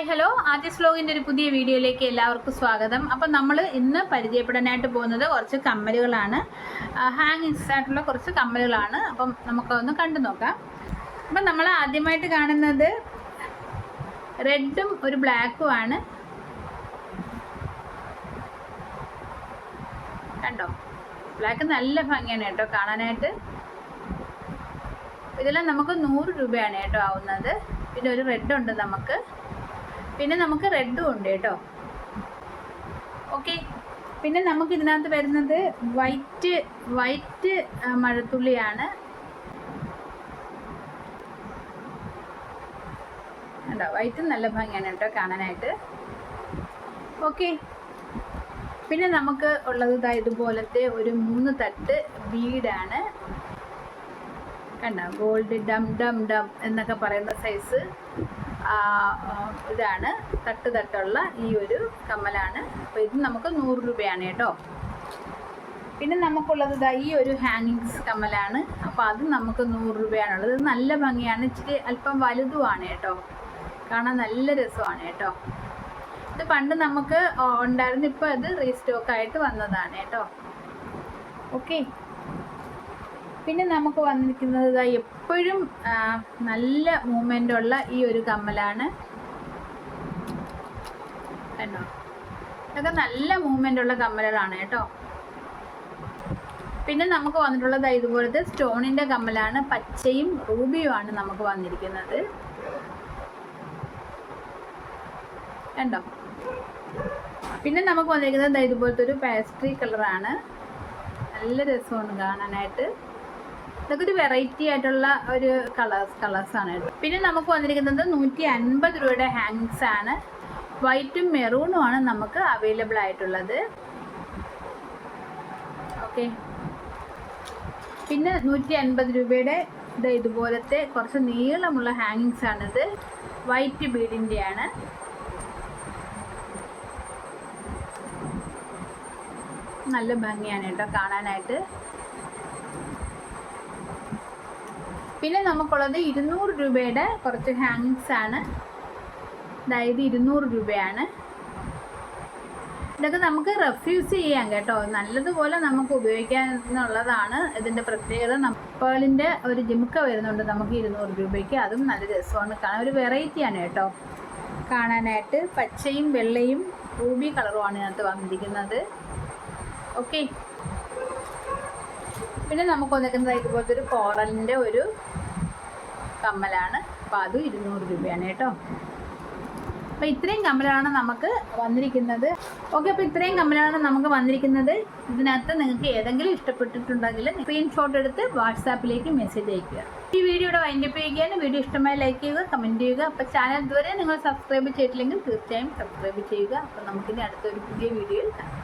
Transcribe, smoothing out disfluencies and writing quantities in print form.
Hi hello ആദ്യ സ്ലോഗിൻ്റെ ഒരു പുതിയ വീഡിയോയിലേക്ക് എല്ലാവർക്കും സ്വാഗതം. അപ്പം നമ്മൾ ഇന്ന് പരിചയപ്പെടാനായിട്ട് പോകുന്നത് കുറച്ച് കമ്മലുകളാണ്, ഹാങ്ങിങ്സ് ആയിട്ടുള്ള കുറച്ച് കമ്മലുകളാണ്. അപ്പം നമുക്കൊന്ന് കണ്ടു നോക്കാം. അപ്പം നമ്മൾ ആദ്യമായിട്ട് കാണുന്നത് റെഡും ഒരു ബ്ലാക്കുമാണ്. കണ്ടോ, ബ്ലാക്ക് നല്ല ഭംഗിയാണ് കേട്ടോ കാണാനായിട്ട്. ഇതെല്ലാം നമുക്ക് 100 രൂപയാണ് കേട്ടോ ആവുന്നത്. പിന്നെ ഒരു റെഡ് ഉണ്ട് നമുക്ക്, പിന്നെ നമുക്ക് റെഡും ഉണ്ട് കേട്ടോ. ഓക്കെ, പിന്നെ നമുക്ക് ഇതിനകത്ത് വരുന്നത് വൈറ്റ് മഴത്തുള്ളിയാണ്. കണ്ടോ, വൈറ്റ് നല്ല ഭംഗിയാണ് കേട്ടോ കാണാനായിട്ട്. ഓക്കെ, പിന്നെ നമുക്ക് ഉള്ളത് ഇതുപോലത്തെ ഒരു 3 തട്ട് ബീഡാണ്. കണ്ടോ, ഗോൾഡ് ഡം ഡം ഡം എന്നൊക്കെ പറയുന്ന സൈസ് ഇതാണ്, തട്ടുള്ള ഈ ഒരു കമ്മലാണ്. അപ്പോൾ ഇത് നമുക്ക് 100 രൂപയാണ് കേട്ടോ. പിന്നെ നമുക്കുള്ളത് ഈ ഒരു ഹാങ്ങിങ്സ് കമ്മലാണ്. അപ്പോൾ അത് നമുക്ക് 100 രൂപയാണുള്ളത്. ഇത് നല്ല ഭംഗിയാണ്, ഇച്ചിരി അല്പം വലുതുമാണ് കേട്ടോ, കാണാൻ നല്ല രസമാണ് കേട്ടോ. ഇത് പണ്ട് നമുക്ക് ഉണ്ടായിരുന്നു, ഇപ്പോൾ അത് റീസ്റ്റോക്കായിട്ട് വന്നതാണ് കേട്ടോ. ഓക്കെ, പിന്നെ നമുക്ക് വന്നിരിക്കുന്നത് എപ്പോഴും നല്ല മൂവ്മെൻ്റ് ഉള്ള ഈ ഒരു കമ്മലാണ്. കണ്ടോ, ഇതൊക്കെ നല്ല മൂവ്മെൻ്റ് ഉള്ള കമ്മലുകളാണ് കേട്ടോ. പിന്നെ നമുക്ക് വന്നിട്ടുള്ളത് ഇതുപോലത്തെ സ്റ്റോണിൻ്റെ കമ്മലാണ്. പച്ചയും റൂബിയുമാണ് നമുക്ക് വന്നിരിക്കുന്നത്. കണ്ടോ, പിന്നെ നമുക്ക് വന്നിരിക്കുന്നത് ഇതുപോലത്തെ ഒരു പേസ്ട്രി കളറാണ്. നല്ല രസമാണ് കാണാനായിട്ട്. ഇതൊക്കെ ഒരു വെറൈറ്റി ആയിട്ടുള്ള ഒരു കളേഴ്സാണ് കേട്ടോ. പിന്നെ നമുക്ക് വന്നിരിക്കുന്നത് 150 രൂപയുടെ ഹാങ്ങിങ്സ് ആണ്. വൈറ്റും മെറൂണും ആണ് നമുക്ക് അവൈലബിൾ ആയിട്ടുള്ളത്. ഓക്കെ, പിന്നെ 150 രൂപയുടെ ഇതുപോലത്തെ കുറച്ച് നീളമുള്ള ഹാങ്ങിങ്സ് ആണിത്. വൈറ്റ് ബീഡിൻ്റെയാണ്. നല്ല ഭംഗിയാണ് കേട്ടോ കാണാനായിട്ട്. പിന്നെ നമുക്കുള്ളത് 200 രൂപയുടെ കുറച്ച് ഹാങ്ങിങ്സ് ആണ്. അതായത് 200 രൂപയാണ്. ഇതൊക്കെ നമുക്ക് റെഫ്യൂസ് ചെയ്യാം കേട്ടോ, നല്ലതുപോലെ നമുക്ക് ഉപയോഗിക്കാനുള്ളതാണ്. ഇതിൻ്റെ പ്രത്യേകത പേളിൻ്റെ ഒരു ജിമുക്ക വരുന്നുണ്ട് നമുക്ക് 200 രൂപയ്ക്ക്. അതും നല്ല രസമാണ് കാണാൻ, ഒരു വെറൈറ്റിയാണ് കേട്ടോ കാണാനായിട്ട്. പച്ചയും വെള്ളയും റൂബി കളറുമാണ് ഇതിനകത്ത് വന്നിരിക്കുന്നത്. ഓക്കെ, പിന്നെ നമുക്ക് വന്നിരിക്കുന്നത് ഇതുപോലത്തെ ഒരു കോറലിൻ്റെ ഒരു കമ്മലാണ്. അപ്പോൾ അതും 200 രൂപയാണ് കേട്ടോ. അപ്പോൾ ഇത്രയും കമ്മലാണ് നമുക്ക് വന്നിരിക്കുന്നത്. ഓക്കെ, അപ്പോൾ ഇത്രയും കമ്മലാണ് നമുക്ക് വന്നിരിക്കുന്നത്. ഇതിനകത്ത് നിങ്ങൾക്ക് ഏതെങ്കിലും ഇഷ്ടപ്പെട്ടിട്ടുണ്ടെങ്കിൽ സ്ക്രീൻഷോട്ട് എടുത്ത് വാട്സാപ്പിലേക്ക് മെസ്സേജ് അയയ്ക്കുക. ഈ വീഡിയോയുടെ വൈൻഡപ്പ് ചെയ്യുകയാണ്. വീഡിയോ ഇഷ്ടമായി ലൈക്ക് ചെയ്യുക, കമൻറ്റ് ചെയ്യുക. അപ്പോൾ ചാനൽ ഇതുവരെ നിങ്ങൾ സബ്സ്ക്രൈബ് ചെയ്തിട്ടില്ലെങ്കിൽ തീർച്ചയായും സബ്സ്ക്രൈബ് ചെയ്യുക. അപ്പോൾ നമുക്കിനി അടുത്തൊരു പുതിയ വീഡിയോയിൽ കാണാം.